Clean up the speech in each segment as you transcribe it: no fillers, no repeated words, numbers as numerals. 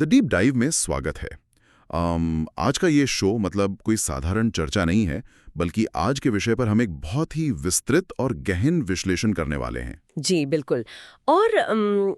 The deep dive में स्वागत है। आज का ये शो मतलब कोई साधारण चर्चा नहीं है, बल्कि आज के विषय पर हम एक बहुत ही विस्तृत और गहन विश्लेषण करने वाले हैं। जी बिल्कुल। और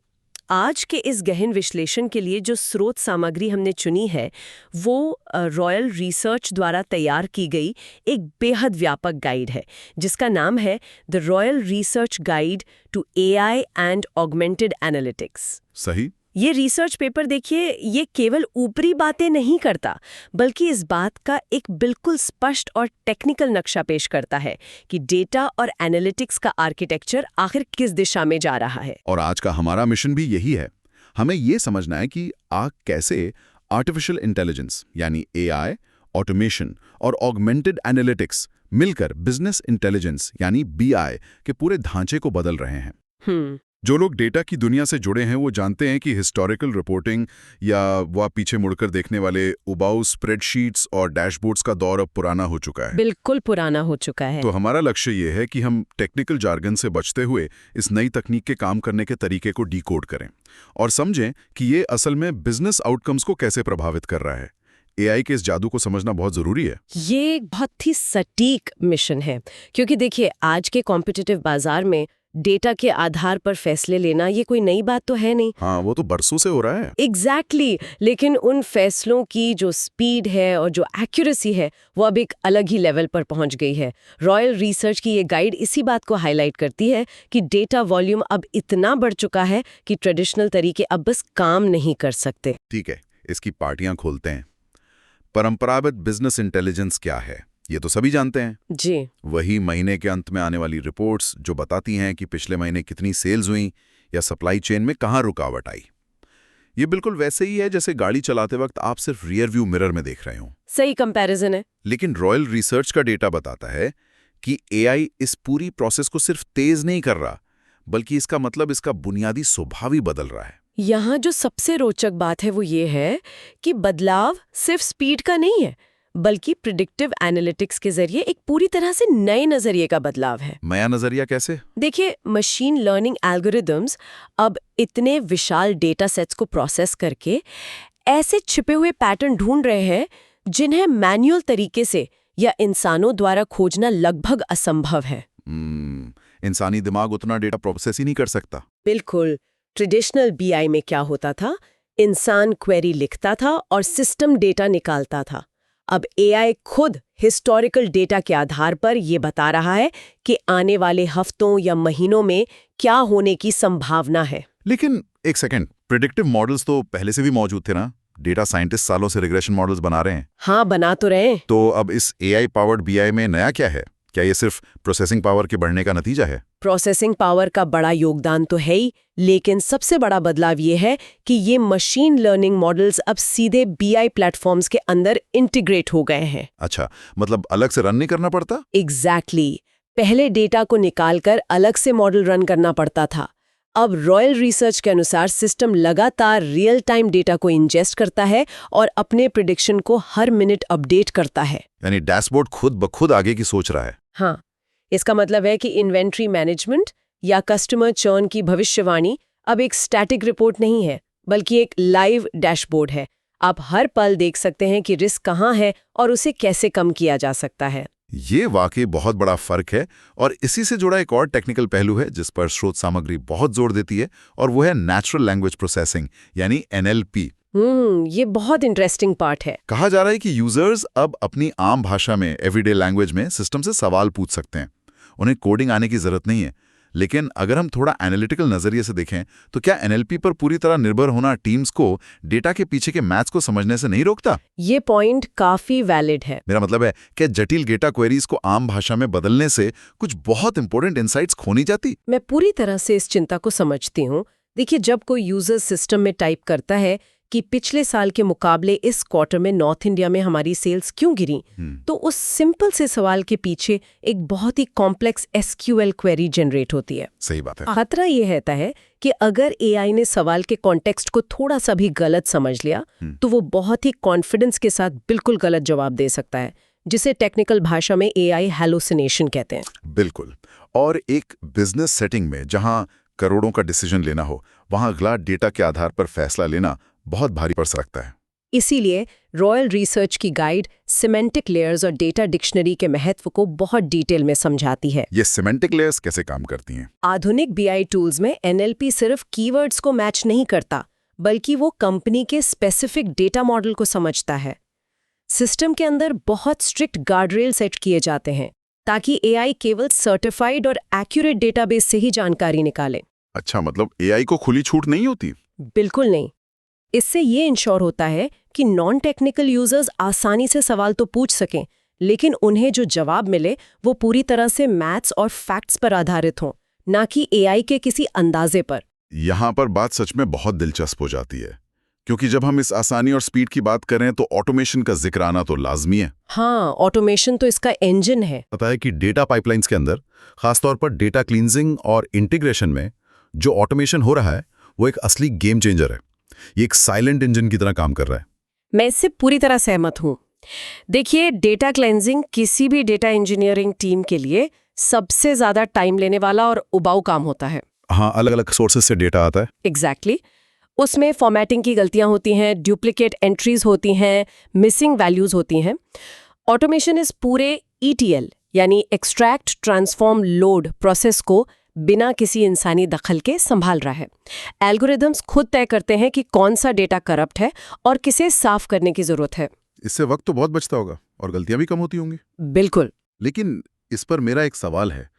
आज के इस गहन विश्लेषण के लिए जो स्रोत सामग्री हमने चुनी है वो रॉयल रिसर्च द्वारा तैयार की गई एक बेहद व्यापक गाइड है, जिसका नाम है the royal research guide to AI and augmented analytics. सही। ये रिसर्च पेपर देखिए, ये केवल ऊपरी बातें नहीं करता, बल्कि इस बात का एक बिल्कुल स्पष्ट और टेक्निकल नक्शा पेश करता है कि डेटा और एनालिटिक्स का आर्किटेक्चर आखिर किस दिशा में जा रहा है। और आज का हमारा मिशन भी यही है। हमें ये समझना है कि कैसे आर्टिफिशियल इंटेलिजेंस यानी एआई, ऑटोमेशन और ऑगमेंटेड एनालिटिक्स मिलकर बिजनेस इंटेलिजेंस यानी बीआई के पूरे ढांचे को बदल रहे हैं। जो लोग डेटा की दुनिया से जुड़े हैं वो जानते हैं कि हिस्टोरिकल रिपोर्टिंग या वह पीछे मुड़कर देखने वाले उबाऊ स्प्रेडशीट्स और डैशबोर्ड्स का दौर अब पुराना हो चुका है। बिल्कुल पुराना हो चुका है। तो हमारा लक्ष्य ये है कि हम टेक्निकल जार्गन से बचते हुए इस नई तकनीक के काम करने के तरीके को डिकोड करें और समझें कि ये असल में बिजनेस आउटकम्स को कैसे प्रभावित कर रहा है। एआई के इस जादू को समझना बहुत जरूरी है। ये एक बहुत ही सटीक मिशन है, क्योंकि देखिए आज के कॉम्पिटिटिव बाजार में डेटा के आधार पर फैसले लेना ये कोई नई बात तो है नहीं। हाँ, वो तो बरसों से हो रहा है। एग्जैक्टली। लेकिन उन फैसलों की जो स्पीड है और जो एक्यूरेसी है वो अब एक अलग ही लेवल पर पहुंच गई है। रॉयल रिसर्च की ये गाइड इसी बात को हाईलाइट करती है कि डेटा वॉल्यूम अब इतना बढ़ चुका है कि ट्रेडिशनल तरीके अब बस काम नहीं कर सकते। ठीक है, इसकी पार्टियां खोलते हैं। परंपरागत बिजनेस इंटेलिजेंस क्या है ये तो सभी जानते हैं जी। वही महीने के अंत में आने वाली रिपोर्ट्स जो बताती हैं कि पिछले महीने कितनी सेल्स हुई या सप्लाई चेन में कहाँ रुकावट आई। ये बिल्कुल वैसे ही है जैसे गाड़ी चलाते वक्त आप सिर्फ रियर व्यू मिरर में देख रहे हो। सही कंपैरिजन है। लेकिन रॉयल रिसर्च का डेटा बताता है कि एआई इस पूरी प्रोसेस को सिर्फ तेज नहीं कर रहा, बल्कि इसका मतलब इसका बुनियादी स्वभाव ही बदल रहा है। यहाँ जो सबसे रोचक बात है वो ये है कि बदलाव सिर्फ स्पीड का नहीं है, बल्कि प्रिडिक्टिव एनालिटिक्स के जरिए एक पूरी तरह से नए नजरिए का बदलाव है। नया नजरिया कैसे? देखिए, मशीन लर्निंग एल्गोरिदम्स अब इतने विशाल डेटा सेट्स को प्रोसेस करके ऐसे छिपे हुए पैटर्न ढूंढ रहे हैं जिन्हें मैन्युअल तरीके से या इंसानों द्वारा खोजना लगभग असंभव है। इंसानी दिमाग उतना डेटा प्रोसेस ही नहीं कर सकता। बिल्कुल। ट्रेडिशनल बीआई में क्या होता था, इंसान क्वेरी लिखता था और सिस्टम डेटा निकालता था। अब एआई खुद हिस्टोरिकल डेटा के आधार पर ये बता रहा है कि आने वाले हफ्तों या महीनों में क्या होने की संभावना है। लेकिन एक सेकंड, प्रेडिक्टिव मॉडल्स तो पहले से भी मौजूद थे ना? डेटा साइंटिस्ट सालों से रिग्रेशन मॉडल्स बना रहे हैं। हाँ, बना तो रहे हैं। तो अब इस एआई पावर्ड बीआई में नया क्या है? क्या ये सिर्फ प्रोसेसिंग पावर के बढ़ने का नतीजा है? प्रोसेसिंग पावर का बड़ा योगदान तो है ही, लेकिन सबसे बड़ा बदलाव ये है कि ये मशीन लर्निंग मॉडल्स अब सीधे बीआई प्लेटफॉर्म्स के अंदर इंटीग्रेट हो गए हैं। अच्छा, मतलब अलग से रन नहीं करना पड़ता? एग्जैक्टली। पहले डेटा को निकालकर अलग से मॉडल रन करना पड़ता था। अब रॉयल रिसर्च के अनुसार सिस्टम लगातार रियल टाइम डेटा को इंजेस्ट करता है और अपने प्रिडिक्शन को हर मिनट अपडेट करता है। यानी डैशबोर्ड खुद ब खुद आगे की सोच रहा है। हाँ, इसका मतलब है कि इन्वेंट्री मैनेजमेंट या कस्टमर चर्न की भविष्यवाणी अब एक स्टैटिक रिपोर्ट नहीं है, बल्कि एक लाइव डैशबोर्ड है। आप हर पल देख सकते हैं कि रिस्क कहाँ है और उसे कैसे कम किया जा सकता है। ये वाकई बहुत बड़ा फर्क है। और इसी से जुड़ा एक और टेक्निकल पहलू है जिस पर स्रोत सामग्री बहुत जोर देती है, और वो है नेचुरल लैंग्वेज प्रोसेसिंग यानी एनएलपी। ये बहुत इंटरेस्टिंग पार्ट है। कहा जा रहा है कि यूजर्स अब अपनी आम भाषा में, एवरीडे लैंग्वेज में सिस्टम से सवाल पूछ सकते हैं। उन्हें कोडिंग आने की जरूरत नहीं है। लेकिन अगर हम थोड़ा एनालिटिकल नजरिए से देखें तो क्या एनएलपी पर पूरी तरह निर्भर होना टीम्स को डेटा के पीछे के मैथ्स को समझने से नहीं रोकता? ये पॉइंट काफी वैलिड है। मेरा मतलब है कि जटिल डेटा क्वेरीज को आम भाषा में बदलने से कुछ बहुत इंपॉर्टेंट इनसाइट्स खोनी जाती। मैं पूरी तरह से इस चिंता को समझती हूँ। देखिए, जब कोई यूजर सिस्टम में टाइप करता है कि पिछले साल के मुकाबले इस क्वार्टर में नॉर्थ इंडिया में हमारी सेल्स क्यों गिरी, तो उस सिंपल से सवाल के पीछे एक बहुत ही कॉम्प्लेक्स एसक्यूएल क्वेरी जनरेट होती है। सही बात है। खतरा ये रहता है कि अगर एआई ने सवाल के कॉन्टेक्स्ट को थोड़ा सा भी गलत समझ लिया तो वो बहुत ही कॉन्फिडेंस के साथ बिल्कुल गलत जवाब दे सकता है, जिसे टेक्निकल भाषा में एआई हैलुसिनेशन कहते हैं। बिल्कुल। और एक बिजनेस सेटिंग में जहां करोड़ों का डिसीजन लेना हो, वहां अगला डेटा के आधार पर फैसला लेना बहुत भारी पड़ सकता है। इसीलिए रॉयल रिसर्च की गाइड सिमेंटिक लेयर्स और डेटा डिक्शनरी के महत्व को बहुत डिटेल में समझाती है। ये सिमेंटिक लेयर्स कैसे काम करती हैं? आधुनिक बीआई टूल्स में एनएलपी सिर्फ कीवर्ड्स को मैच नहीं करता, बल्कि वो कंपनी के स्पेसिफिक डेटा मॉडल को समझता है। सिस्टम के अंदर बहुत स्ट्रिक्ट गार्डरेल सेट किए जाते हैं ताकि एआई केवल सर्टिफाइड और एक्यूरेट डेटाबेस से ही जानकारी निकाले। अच्छा, मतलब एआई को खुली छूट नहीं होती? बिल्कुल नहीं। इससे ये इंश्योर होता है कि नॉन टेक्निकल यूजर्स आसानी से सवाल तो पूछ सकें, लेकिन उन्हें जो जवाब मिले वो पूरी तरह से मैथ्स और फैक्ट्स पर आधारित हों, ना कि एआई के किसी अंदाजे पर। यहाँ पर बात सच में बहुत दिलचस्प हो जाती है, क्योंकि जब हम इस आसानी और स्पीड की बात करें तो ऑटोमेशन का जिक्र आना तो लाजमी है। हाँ, ऑटोमेशन तो इसका इंजन है। पता है कि डेटा पाइपलाइंस के अंदर, खासतौर पर डेटा क्लींजिंग और इंटीग्रेशन में जो ऑटोमेशन हो रहा है वो एक असली गेम चेंजर है। ये एक साइलेंट इंजन की तरह काम कर रहा है। मैं इससे पूरी तरह सहमत हूँ। देखिए, डेटा क्लेंजिंग किसी भी डेटा इंजीनियरिंग टीम के लिए सबसे ज्यादा टाइम लेने वाला और उबाऊ काम होता है। हाँ, अलग अलग सोर्सेज से डेटा आता है। एग्जैक्टली। उसमें फॉर्मेटिंग की गलतियां होती हैं, डुप्लीकेट एंट्रीज होती हैं, मिसिंग वैल्यूज होती हैं। ऑटोमेशन इस पूरे ETL यानी एक्सट्रैक्ट ट्रांसफॉर्म लोड प्रोसेस को बिना किसी इंसानी दखल के संभाल रहा है। एल्गोरिदम्स खुद तय करते हैं कि कौन सा डेटा करप्ट है और किसे साफ करने की जरूरत है। इससे वक्त तो बहुत बचता होगा और गलतियां भी कम होती होंगी। बिल्कुल। लेकिन इस पर मेरा एक सवाल है,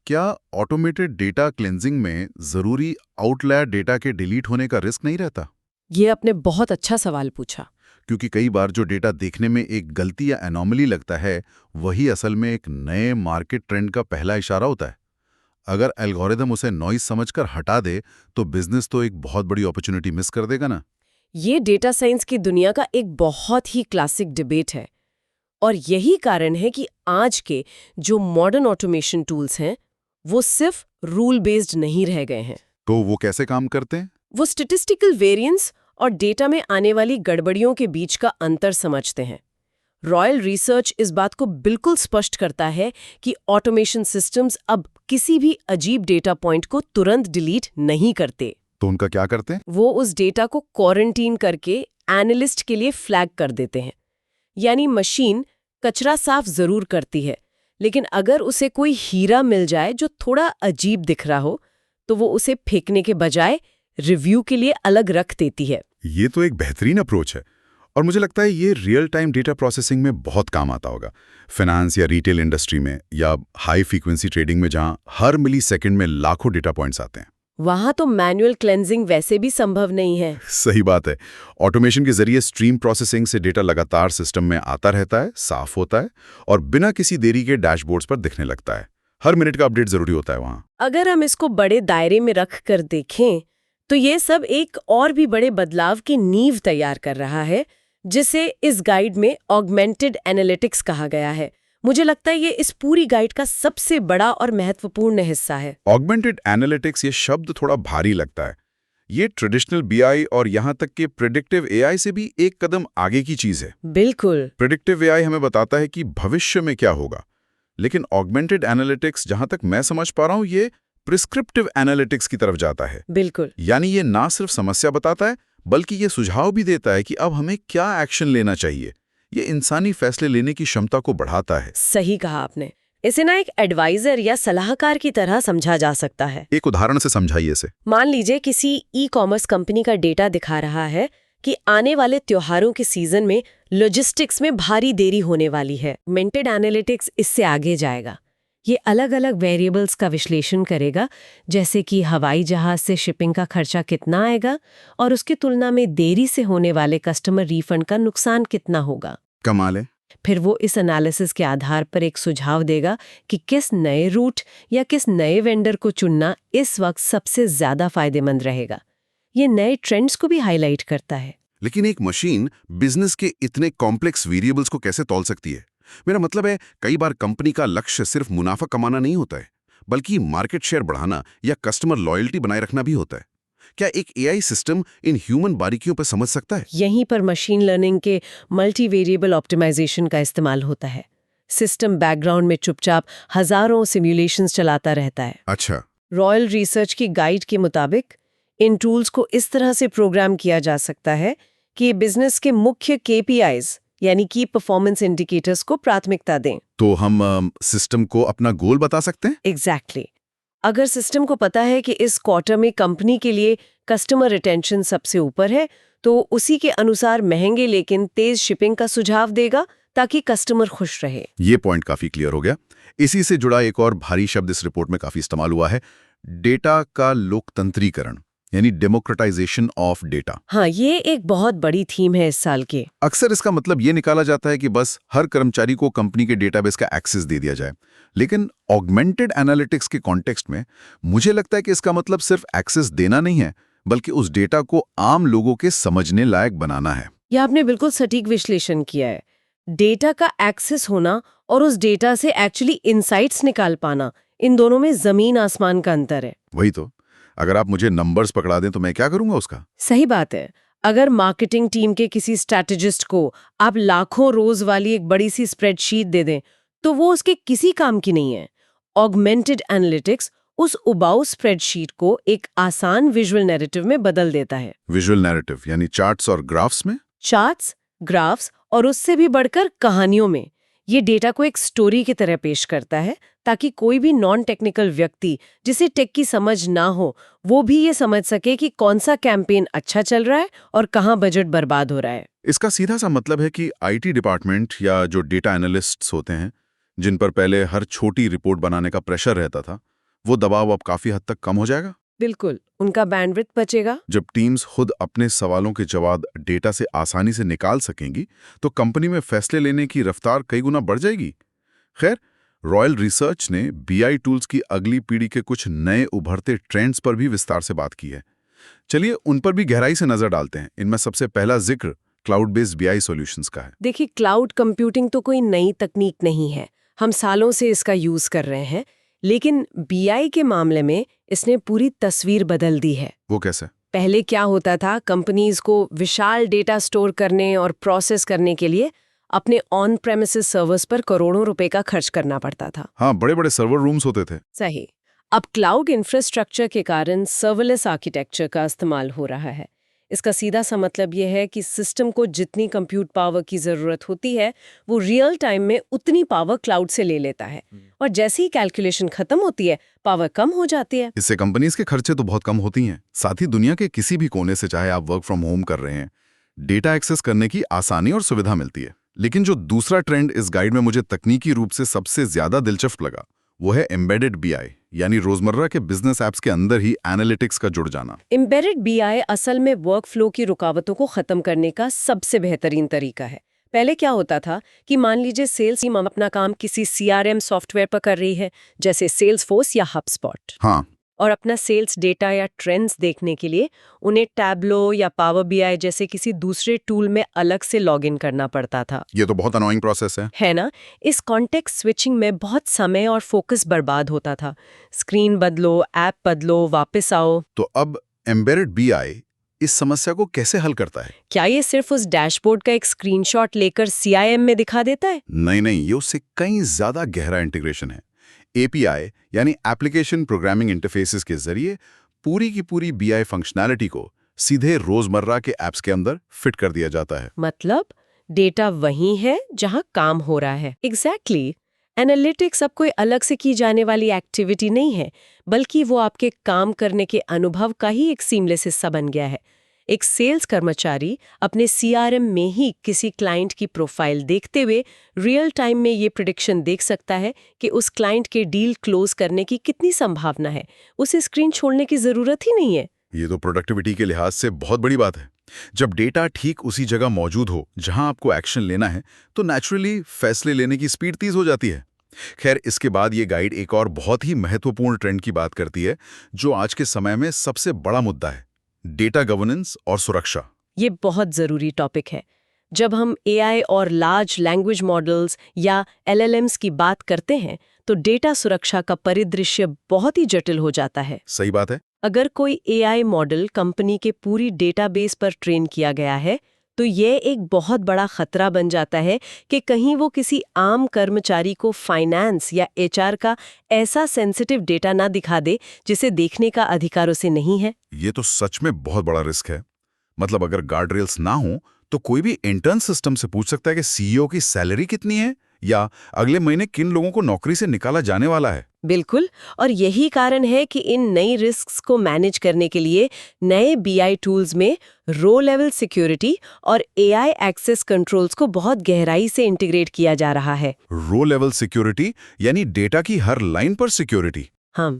क्या ऑटोमेटेड डेटा क्लेंजिंग में जरूरी आउटलायर डेटा के डिलीट होने का रिस्क नहीं रहता? ये आपने बहुत अच्छा सवाल पूछा। क्योंकि कई बार जो डेटा देखने में एक गलती या एनोमली लगता है, वही असल में एक नए मार्केट ट्रेंड का पहला इशारा होता है। अगर एल्गोरिदम उसे नॉइज समझकर हटा दे तो बिजनेस तो एक बहुत बड़ी अपॉर्चुनिटी मिस कर देगा ना। ये डेटा साइंस की दुनिया का एक बहुत ही क्लासिक डिबेट है, और यही कारण है कि आज के जो मॉडर्न ऑटोमेशन टूल्स हैं वो सिर्फ रूल बेस्ड नहीं रह गए हैं। तो वो कैसे काम करते हैं? वो स्टैटिस्टिकल वेरिएंस और डेटा में आने वाली गड़बड़ियों के बीच का अंतर समझते हैं। रॉयल रिसर्च इस बात को बिल्कुल स्पष्ट करता है कि ऑटोमेशन सिस्टम्स अब किसी भी अजीब डेटा पॉइंट को तुरंत डिलीट नहीं करते। तो उनका क्या करते हैं? वो उस डेटा को क्वारंटीन करके एनालिस्ट के लिए फ्लैग कर देते हैं। यानी मशीन कचरा साफ जरूर करती है, लेकिन अगर उसे कोई हीरा मिल जाए जो थोड़ा अजीब दिख रहा हो, तो वो उसे फेंकने के बजाय रिव्यू के लिए अलग रख देती है। ये तो एक बेहतरीन अप्रोच है, और मुझे लगता है ये रियल टाइम डेटा प्रोसेसिंग में बहुत काम आता होगा। फाइनेंस या रिटेल इंडस्ट्री में या हाई फ्रीक्वेंसी ट्रेडिंग में, जहां हर मिली सेकेंड में लाखों डेटा पॉइंट्स आते हैं। वहां तो मैनुअल क्लेंजिंग वैसे भी संभव नहीं है। सही बात है। ऑटोमेशन के जरिए स्ट्रीम प्रोसेसिंग से डेटा लगातार सिस्टम में आता रहता है, साफ होता है और बिना किसी देरी के डैशबोर्ड्स पर दिखने लगता है। हर मिनट का अपडेट जरूरी होता है वहां। अगर हम इसको बड़े दायरे में रख कर देखें तो ये सब एक और भी बड़े बदलाव की नींव तैयार कर रहा है, जिसे इस गाइड में ऑगमेंटेड एनालिटिक्स कहा गया है। मुझे लगता है ये इस पूरी गाइड का सबसे बड़ा और महत्वपूर्ण हिस्सा है। ऑगमेंटेड एनालिटिक्स, ये शब्द थोड़ा भारी लगता है। ये ट्रेडिशनल बीआई और यहाँ तक कि प्रेडिक्टिव एआई से भी एक कदम आगे की चीज है। बिल्कुल। प्रेडिक्टिव एआई हमें बताता है कि भविष्य में क्या होगा, लेकिन ऑगमेंटेड एनालिटिक्स, जहां तक मैं समझ पा रहा हूं, ये प्रिस्क्रिप्टिव एनालिटिक्स की तरफ जाता है। बिल्कुल। यानी ये ना सिर्फ समस्या बताता है, बल्कि ये सुझाव भी देता है कि अब हमें क्या एक्शन लेना चाहिए। ये इंसानी फैसले लेने की क्षमता को बढ़ाता है। सही कहा आपने। इसे ना एक एडवाइजर या सलाहकार की तरह समझा जा सकता है। एक उदाहरण से समझाइए इसे। मान लीजिए किसी ई-कॉमर्स कंपनी का डेटा दिखा रहा है कि आने वाले त्योहारों के सीजन में लॉजिस्टिक्स में भारी देरी होने वाली है। ऑगमेंटेड एनालिटिक्स इससे आगे जाएगा। ये अलग अलग वेरिएबल्स का विश्लेषण करेगा, जैसे कि हवाई जहाज से शिपिंग का खर्चा कितना आएगा और उसकी तुलना में देरी से होने वाले कस्टमर रिफंड का नुकसान कितना होगा। कमाल है। फिर वो इस एनालिसिस के आधार पर एक सुझाव देगा कि किस नए रूट या किस नए वेंडर को चुनना इस वक्त सबसे ज्यादा फायदेमंद रहेगा। ये नए ट्रेंड्स को भी हाईलाइट करता है। लेकिन एक मशीन बिजनेस के इतने कॉम्प्लेक्स वेरिएबल्स को कैसे तौल सकती है? मेरा मतलब है, कई बार कंपनी का लक्ष्य सिर्फ मुनाफा कमाना नहीं होता है, बल्कि मार्केट शेयर बढ़ाना या कस्टमर लॉयल्टी बनाए रखना भी होता है। क्या एक एआई सिस्टम इन ह्यूमन बारीकियों पर समझ सकता है? यहीं पर मशीन लर्निंग के मल्टी वेरिएबल ऑप्टिमाइजेशन का इस्तेमाल होता है। सिस्टम बैकग्राउंड में चुपचाप हजारों सिमुलेशंस चलाता रहता है। अच्छा। रॉयल रिसर्च की गाइड के मुताबिक इन टूल्स को इस तरह से प्रोग्राम किया जा सकता है कि बिजनेस के मुख्य KPIs यानी की परफॉर्मेंस इंडिकेटर्स को प्राथमिकता दें। तो हम सिस्टम को अपना गोल बता सकते हैं? एग्जैक्टली अगर सिस्टम को पता है कि इस क्वार्टर में कंपनी के लिए कस्टमर रिटेंशन सबसे ऊपर है, तो उसी के अनुसार महंगे लेकिन तेज शिपिंग का सुझाव देगा ताकि कस्टमर खुश रहे। ये पॉइंट काफी क्लियर हो गया। इसी से जुड़ा एक और भारी शब्द इस रिपोर्ट में काफी इस्तेमाल हुआ है, डेटा का लोकतंत्रीकरण यानी डेमोक्रेटाइजेशन ऑफ डेटा। हाँ, ये एक बहुत बड़ी थीम है इस साल के। अक्सर इसका मतलब ये निकाला जाता है कि बस हर कर्मचारी को कंपनी के डेटाबेस का एक्सेस दे दिया जाए, लेकिन ऑगमेंटेड एनालिटिक्स के कॉन्टेक्स्ट में मुझे लगता है कि इसका मतलब सिर्फ एक्सेस देना नहीं है, बल्कि उस डेटा को आम लोगों के समझने लायक बनाना है। यह आपने बिल्कुल सटीक विश्लेषण किया है। डेटा का एक्सेस होना और उस डेटा से एक्चुअली इनसाइट्स निकाल पाना, इन दोनों में जमीन आसमान का अंतर है। वही तो, अगर आप मुझे नंबर्स पकड़ा दें तो मैं क्या करूंगा उसका? सही बात है। अगर मार्केटिंग टीम के किसी स्ट्रैटेजिस्ट को आप लाखों रोज वाली एक बड़ी सी स्प्रेडशीट दे दें, तो वो उसके किसी काम की नहीं है। ऑगमेंटेड एनालिटिक्स उस उबाऊ स्प्रेडशीट को एक आसान विजुअल नैरेटिव में बदल देता है। विजुअल नैरेटिव यानी चार्ट्स और ग्राफ्स में? चार्ट्स, ग्राफ्स और उससे भी बढ़कर कहानियों में। ये डेटा को एक स्टोरी की तरह पेश करता है ताकि कोई भी नॉन टेक्निकल व्यक्ति जिसे टेक की समझ ना हो, वो भी ये समझ सके कि कौन सा कैंपेन अच्छा चल रहा है और कहाँ बजट बर्बाद हो रहा है। इसका सीधा सा मतलब है कि आईटी डिपार्टमेंट या जो डेटा एनालिस्ट्स होते हैं, जिन पर पहले हर छोटी रिपोर्ट बनाने का प्रेशर रहता था, वो दबाव अब काफी हद तक कम हो जाएगा। बिल्कुल, उनका बैंडविड्थ बचेगा। जब टीम्स खुद अपने सवालों के जवाब डेटा से आसानी से निकाल सकेंगी, तो कंपनी में फैसले लेने की रफ्तार कई गुना बढ़ जाएगी। खैर, रॉयल रिसर्च ने बीआई टूल्स की अगली पीढ़ी के कुछ नए उभरते ट्रेंड्स पर भी विस्तार से बात की है। चलिए उन पर भी गहराई से नजर डालते हैं। इनमें सबसे पहला जिक्र क्लाउड बेस्ड बीआई सॉल्यूशंस का है। देखिए, क्लाउड कंप्यूटिंग तो कोई नई तकनीक नहीं है, हम सालों से इसका यूज कर रहे हैं, लेकिन बीआई के मामले में इसने पूरी तस्वीर बदल दी है। वो कैसे? पहले क्या होता था, कंपनीज को विशाल डेटा स्टोर करने और प्रोसेस करने के लिए अपने ऑन प्रेमिसेस सर्वर्स पर करोड़ों रुपए का खर्च करना पड़ता था। हाँ, बड़े बड़े सर्वर रूम्स होते थे। सही। अब क्लाउड इंफ्रास्ट्रक्चर के कारण सर्वरलेस आर्किटेक्चर का इस्तेमाल हो रहा है। इसका सीधा सा मतलब यह है कि सिस्टम को जितनी कंप्यूट पावर की जरूरत होती है, वो रियल टाइम में उतनी पावर क्लाउड से ले लेता है, और जैसे ही कैलकुलेशन खत्म होती है, पावर कम हो जाती है। इससे कंपनीज के खर्चे तो बहुत कम होती हैं, साथ ही दुनिया के किसी भी कोने से चाहे आप वर्क फ्रॉम होम कर रहे हैं, डेटा एक्सेस करने की आसानी और सुविधा मिलती है। लेकिन जो दूसरा ट्रेंड इस गाइड में मुझे तकनीकी रूप से सबसे ज्यादा दिलचस्प लगा, वो है एम्बेडेड बीआई, यानी रोजमर्रा के बिजनेस एप्स के अंदर ही एनालिटिक्स का जुड़ जाना। एम्बेडेड बीआई असल में वर्कफ्लो की रुकावटों को खत्म करने का सबसे बेहतरीन तरीका है। पहले क्या होता था कि मान लीजिए सेल्स टीम अपना काम किसी CRM सॉफ्टवेयर पर कर रही है, जैसे सेल्सफोर्स या हबस्पॉट, हाँ, और अपना सेल्स डेटा या ट्रेंड्स देखने के लिए उन्हें टैब्लो या पावर बीआई जैसे किसी दूसरे टूल में अलग से लॉगिन करना पड़ता था। ये तो बहुत अनोइंग प्रोसेस है ना? इस कॉन्टेक्स्ट स्विचिंग में बहुत समय और फोकस बर्बाद होता था। स्क्रीन बदलो, ऐप बदलो, वापस आओ। तो अब एम्बेडेड बीआई इस समस्या को कैसे हल करता है? क्या ये सिर्फ उस डैशबोर्ड का एक स्क्रीनशॉट लेकर CIM में दिखा देता है? नहीं, ये उससे कहीं ज्यादा गहरा इंटीग्रेशन है। API यानी एप्लीकेशन प्रोग्रामिंग इंटरफेसेस के जरिए पूरी की पूरी बीआई फंक्शनैलिटी को सीधे रोजमर्रा के एप्स के अंदर फिट कर दिया जाता है। मतलब डेटा वही है जहां काम हो रहा है। एग्जैक्टली। एनालिटिक्स अब कोई अलग से की जाने वाली एक्टिविटी नहीं है, बल्कि वो आपके काम करने के अनुभव का ही एक सीमलेस हिस्सा बन गया है। एक सेल्स कर्मचारी अपने CRM में ही किसी क्लाइंट की प्रोफाइल देखते हुए रियल टाइम में ये प्रेडिक्शन देख सकता है कि उस क्लाइंट के डील क्लोज करने की कितनी संभावना है। उसे स्क्रीन छोड़ने की जरूरत ही नहीं है। ये तो प्रोडक्टिविटी के लिहाज से बहुत बड़ी बात है। जब डेटा ठीक उसी जगह मौजूद हो जहां आपको एक्शन लेना है, तो नेचुरली फैसले लेने की स्पीड तेज हो जाती है। खैर, इसके बाद ये गाइड एक और बहुत ही महत्वपूर्ण ट्रेंड की बात करती है, जो आज के समय में सबसे बड़ा मुद्दा है, डेटा गवर्नेंस और सुरक्षा। ये बहुत जरूरी टॉपिक है। जब हम AI और लार्ज लैंग्वेज मॉडल्स या LLMs की बात करते हैं, तो डेटा सुरक्षा का परिदृश्य बहुत ही जटिल हो जाता है। सही बात है। अगर कोई AI मॉडल कंपनी के पूरी डेटाबेस पर ट्रेन किया गया है, तो ये एक बहुत बड़ा खतरा बन जाता है कि कहीं वो किसी आम कर्मचारी को फाइनेंस या एचआर का ऐसा सेंसिटिव डेटा ना दिखा दे जिसे देखने का अधिकार उसे नहीं है। ये तो सच में बहुत बड़ा रिस्क है। मतलब अगर गार्ड रेल्स ना हो तो कोई भी इंटर्न सिस्टम से पूछ सकता है कि सीईओ की सैलरी कितनी है या अगले महीने किन लोगों को नौकरी से निकाला जाने वाला है। बिल्कुल, और यही कारण है कि इन नई रिस्क्स को मैनेज करने के लिए नए बीआई टूल्स में रो लेवल सिक्योरिटी और एआई एक्सेस कंट्रोल्स को बहुत गहराई से इंटीग्रेट किया जा रहा है। रो लेवल सिक्योरिटी यानी डेटा की हर लाइन पर सिक्योरिटी। हाँ,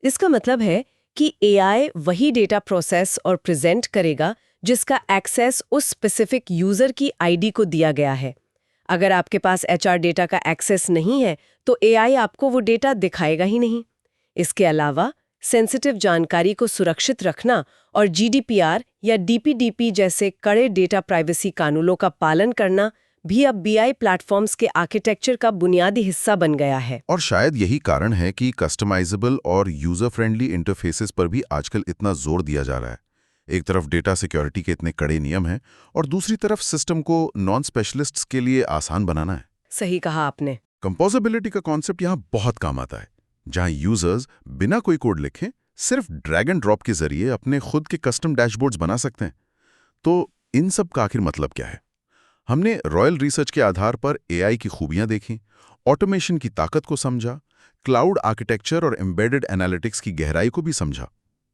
इसका मतलब है कि एआई वही डेटा प्रोसेस और प्रेजेंट करेगा जिसका एक्सेस उस स्पेसिफिक यूजर की आईडी को दिया गया है। अगर आपके पास एचआर डेटा का एक्सेस नहीं है तो एआई आपको वो डेटा दिखाएगा ही नहीं। इसके अलावा सेंसिटिव जानकारी को सुरक्षित रखना और जीडीपीआर या डीपीडीपी जैसे कड़े डेटा प्राइवेसी कानूनों का पालन करना भी अब बीआई प्लेटफॉर्म्स के आर्किटेक्चर का बुनियादी हिस्सा बन गया है। और शायद यही कारण है कि कस्टमाइजेबल और यूजर फ्रेंडली इंटरफेसेस पर भी आजकल इतना जोर दिया जा रहा है। एक तरफ डेटा सिक्योरिटी के इतने कड़े नियम हैं और दूसरी तरफ सिस्टम को नॉन स्पेशलिस्ट्स के लिए आसान बनाना है। सही कहा आपने। कंपोजेबिलिटी का कॉन्सेप्ट यहाँ बहुत काम आता है, जहां यूजर्स बिना कोई कोड लिखे सिर्फ ड्रैग एंड ड्रॉप के जरिए अपने खुद के कस्टम डैशबोर्ड्स बना सकते हैं। तो इन सब का आखिर मतलब क्या है? हमने रॉयल रिसर्च के आधार पर एआई की खूबियां देखी, ऑटोमेशन की ताकत को समझा, क्लाउड आर्किटेक्चर और एम्बेडेड एनालिटिक्स की गहराई को भी समझा।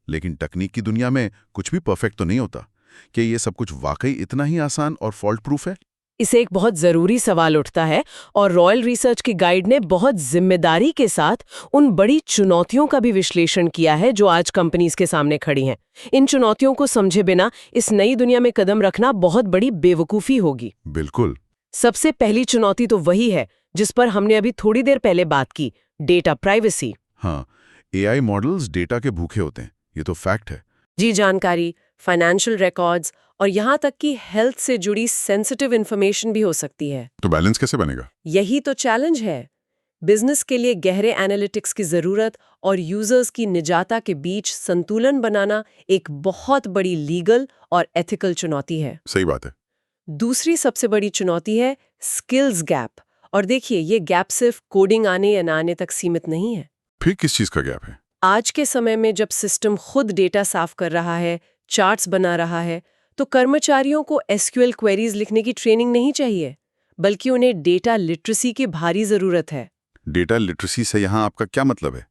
लेकिन तकनीक की दुनिया में कुछ भी परफेक्ट तो नहीं होता। क्या ये सब कुछ वाकई इतना ही आसान और फॉल्ट प्रूफ है? इसे एक बहुत जरूरी सवाल उठता है और रॉयल रिसर्च की गाइड ने बहुत जिम्मेदारी के साथ उन बड़ी चुनौतियों का भी विश्लेषण किया है जो आज कंपनीज के सामने खड़ी हैं। इन चुनौतियों को समझे बिना इस नई दुनिया में कदम रखना बहुत बड़ी बेवकूफ़ी होगी। बिल्कुल। सबसे पहली चुनौती तो वही है जिस पर हमने अभी थोड़ी देर पहले बात की, डेटा प्राइवेसी। हाँ, एआई मॉडल्स डेटा के भूखे होते हैं, ये तो फैक्ट है। जी, जानकारी, फाइनेंशियल रिकॉर्ड्स और यहाँ तक कि हेल्थ से जुड़ी सेंसिटिव इन्फॉर्मेशन भी हो सकती है। तो बैलेंस कैसे बनेगा? यही तो चैलेंज है। बिजनेस के लिए गहरे एनालिटिक्स की जरूरत और यूजर्स की निजाता के बीच संतुलन बनाना एक बहुत बड़ी लीगल और एथिकल चुनौती है। सही बात है। दूसरी सबसे बड़ी चुनौती है स्किल्स गैप। और देखिए, ये गैप सिर्फ कोडिंग आने या ना आने तक सीमित नहीं है। फिर किस चीज का गैप है? आज के समय में जब सिस्टम खुद डेटा साफ कर रहा है, चार्ट्स बना रहा है, तो कर्मचारियों को एसक्यूएल क्वेरीज लिखने की ट्रेनिंग नहीं चाहिए, बल्कि उन्हें डेटा लिटरेसी की भारी जरूरत है। डेटा लिटरेसी से यहाँ आपका क्या मतलब है?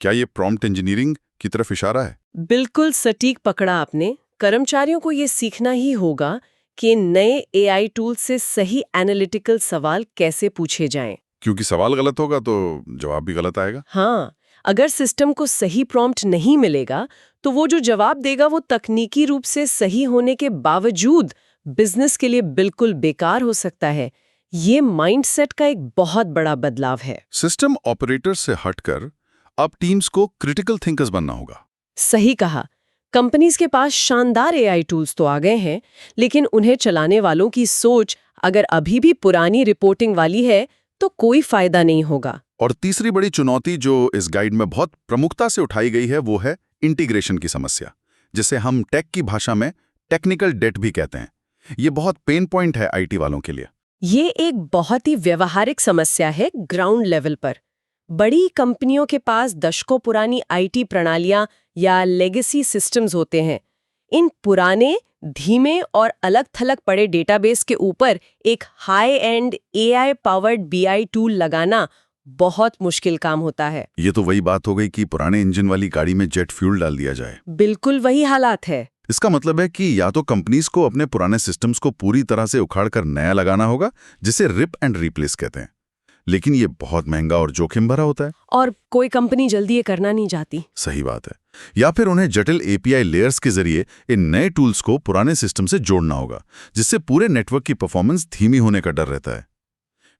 क्या ये प्रॉम्प्ट इंजीनियरिंग की तरफ इशारा है? बिल्कुल सटीक पकड़ा आपने। कर्मचारियों को ये सीखना ही होगा कि नए एआई टूल से सही एनालिटिकल सवाल कैसे पूछे जाएं। क्योंकि सवाल गलत होगा तो जवाब भी गलत आएगा। हाँ, अगर सिस्टम को सही प्रॉम्प्ट नहीं मिलेगा तो वो जो जवाब देगा वो तकनीकी रूप से सही होने के बावजूद बिजनेस के लिए बिल्कुल बेकार हो सकता है। ये माइंडसेट का एक बहुत बड़ा बदलाव है। सिस्टम ऑपरेटर से हटकर अब टीम्स को क्रिटिकल थिंकर्स बनना होगा। सही कहा। कंपनीज के पास शानदार एआई टूल्स तो आ गए हैं, लेकिन उन्हें चलाने वालों की सोच अगर अभी भी पुरानी रिपोर्टिंग वाली है तो कोई फायदा नहीं होगा। और तीसरी बड़ी चुनौती जो इस गाइड में बहुत प्रमुखता से उठाई गई है वो है इंटीग्रेशन की समस्या, जिसे हम टेक की भाषा में टेक्निकल डेट भी कहते हैं। ये बहुत पेन पॉइंट है आईटी वालों के लिए। ये एक बहुत ही व्यवहारिक समस्या है ग्राउंड लेवल पर। बड़ी कंपनियों के पास दशकों पुरानी आईटी प्रणालियां या लेगेसी सिस्टम्स होते हैं। इन पुराने, धीमे और अलग-थलग पड़े डेटाबेस के ऊपर एक high and AI powered BI tool लगाना बहुत मुश्किल काम होता है। ये तो वही बात हो गई कि पुराने इंजन वाली गाड़ी में जेट फ्यूल डाल दिया जाए। बिल्कुल वही हालात है। इसका मतलब है कि या तो कंपनीज को अपने पुराने सिस्टम्स को पूरी तरह से उखाड़कर नया लगाना होगा, जिसे रिप एंड रिप्लेस कहते हैं। लेकिन ये बहुत महंगा और जोखिम भरा होता है और कोई कंपनी जल्दी ये करना नहीं चाहती। सही बात है। या फिर उन्हें जटिल एपीआई लेयर्स के जरिए इन नए टूल्स को पुराने सिस्टम से जोड़ना होगा, जिससे पूरे नेटवर्क की परफॉर्मेंस धीमी होने का डर रहता है।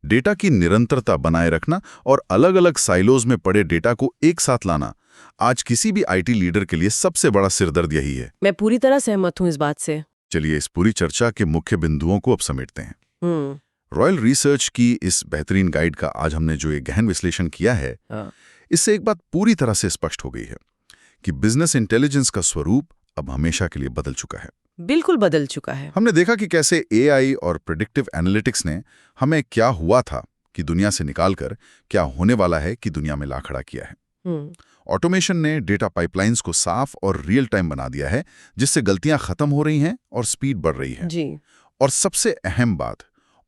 डेटा की निरंतरता बनाए रखना और अलग अलग साइलोज में पड़े डेटा को एक साथ लाना आज किसी भी आईटी लीडर के लिए सबसे बड़ा सिरदर्द यही है। मैं पूरी तरह सहमत हूँ इस बात से। चलिए इस पूरी चर्चा के मुख्य बिंदुओं को अब समेटते हैं। रॉयल रिसर्च की इस बेहतरीन गाइड का आज हमने जो ये गहन विश्लेषण किया है, इससे एक बात पूरी तरह से स्पष्ट हो गई है कि बिजनेस इंटेलिजेंस का स्वरूप अब हमेशा के लिए बदल चुका है। बिल्कुल बदल चुका है। हमने देखा कि कैसे एआई और प्रेडिक्टिव एनालिटिक्स ने हमें क्या हुआ था कि दुनिया से निकालकर क्या होने वाला है कि दुनिया में ला खड़ा किया है। ऑटोमेशन ने डेटा पाइपलाइंस को साफ और रियल टाइम बना दिया है, जिससे गलतियां खत्म हो रही हैं और स्पीड बढ़ रही है। जी। और सबसे अहम बात,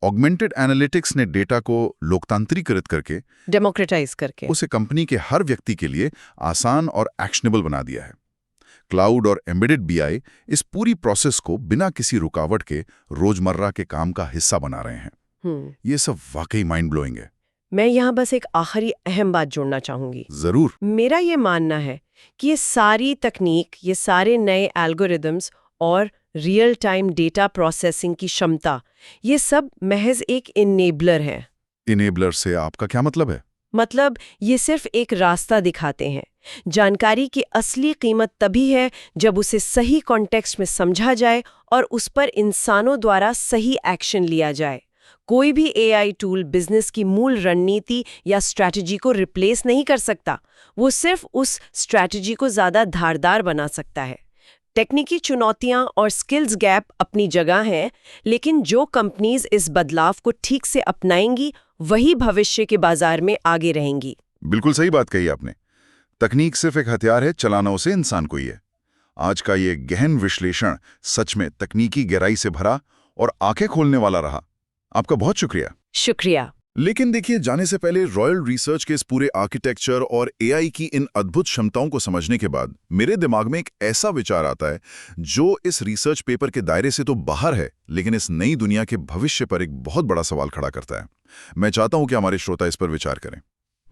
ऑगमेंटेड एनालिटिक्स ने डेटा को लोकतांत्रिकृत करके, डेमोक्रेटाइज करके उसे कंपनी के हर व्यक्ति के लिए आसान और एक्शनेबल बना दिया है। क्लाउड और एम्बेडेड बीआई इस पूरी प्रोसेस को बिना किसी रुकावट के रोजमर्रा के काम का हिस्सा बना रहे हैं। ये सब वाकई माइंड ब्लोइंग है। मैं यहाँ बस एक आखिरी अहम बात जोड़ना चाहूंगी। जरूर। मेरा ये मानना है कि ये सारी तकनीक, ये सारे नए एल्गोरिदम्स और रियल टाइम डेटा प्रोसेसिंग की क्षमता, ये सब महज एक इनेबलर है। इनेबलर से आपका क्या मतलब है? मतलब ये सिर्फ एक रास्ता दिखाते हैं। जानकारी की असली कीमत तभी है जब उसे सही कॉन्टेक्स्ट में समझा जाए और उस पर इंसानों द्वारा सही एक्शन लिया जाए। कोई भी एआई टूल बिजनेस की मूल रणनीति या स्ट्रैटेजी को रिप्लेस नहीं कर सकता। वो सिर्फ उस स्ट्रैटेजी को ज़्यादा धारदार बना सकता है। टेक्निकी चुनौतियां और स्किल्स गैप अपनी जगह हैं, लेकिन जो कंपनीज इस बदलाव को ठीक से अपनाएंगी वही भविष्य के बाजार में आगे रहेंगी। बिल्कुल सही बात कही आपने। तकनीक सिर्फ एक हथियार है, चलाना उसे इंसान को ही है। आज का ये गहन विश्लेषण सच में तकनीकी गहराई से भरा और आंखें खोलने वाला रहा। आपका बहुत शुक्रिया। शुक्रिया। लेकिन देखिए, जाने से पहले रॉयल रिसर्च के इस पूरे आर्किटेक्चर और एआई की इन अद्भुत क्षमताओं को समझने के बाद मेरे दिमाग में एक ऐसा विचार आता है जो इस रिसर्च पेपर के दायरे से तो बाहर है, लेकिन इस नई दुनिया के भविष्य पर एक बहुत बड़ा सवाल खड़ा करता है। मैं चाहता हूं कि हमारे श्रोता इस पर विचार करें।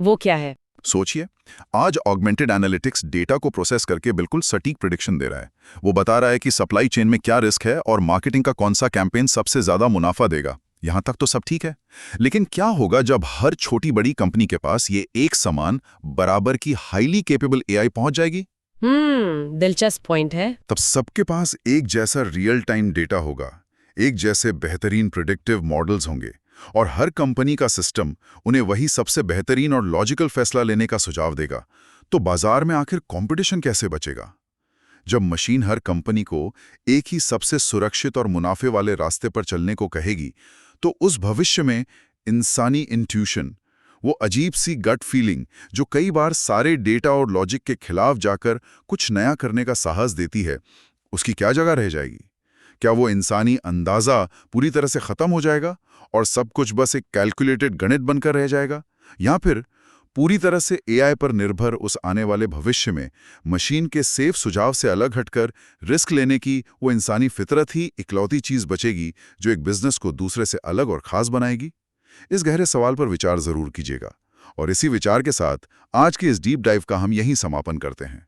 वो क्या है? सोचिए, आज ऑगमेंटेड एनालिटिक्स डेटा को प्रोसेस करके बिल्कुल सटीक प्रेडिक्शन दे रहा है। वो बता रहा है कि सप्लाई चेन में क्या रिस्क है और मार्केटिंग का कौन सा कैंपेन सबसे ज्यादा मुनाफा देगा। यहां तक तो सब ठीक है, लेकिन क्या होगा जब हर छोटी बड़ी कंपनी के पास ये एक समान बराबर की हाईली कैपेबल एआई पहुंच जाएगी? दिलचस्प पॉइंट है। तब सबके पास एक जैसा रियल टाइम डेटा होगा, एक जैसे बेहतरीन प्रेडिक्टिव मॉडल्स होंगे और हर कंपनी का सिस्टम उन्हें वही सबसे बेहतरीन और लॉजिकल फैसला लेने का सुझाव देगा। तो बाजार में आखिर कंपटीशन कैसे बचेगा? जब मशीन हर कंपनी को एक ही सबसे सुरक्षित और मुनाफे वाले रास्ते पर चलने को कहेगी, तो उस भविष्य में इंसानी इंट्यूशन, वो अजीब सी गट फीलिंग जो कई बार सारे डेटा और लॉजिक के खिलाफ जाकर कुछ नया करने का साहस देती है, उसकी क्या जगह रह जाएगी? क्या वो इंसानी अंदाजा पूरी तरह से खत्म हो जाएगा और सब कुछ बस एक कैलकुलेटेड गणित बनकर रह जाएगा? या फिर पूरी तरह से एआई पर निर्भर उस आने वाले भविष्य में मशीन के सेफ सुझाव से अलग हटकर रिस्क लेने की वो इंसानी फितरत ही इकलौती चीज बचेगी जो एक बिजनेस को दूसरे से अलग और खास बनाएगी? इस गहरे सवाल पर विचार जरूर कीजिएगा। और इसी विचार के साथ आज के इस डीप डाइव का हम यहीं समापन करते हैं।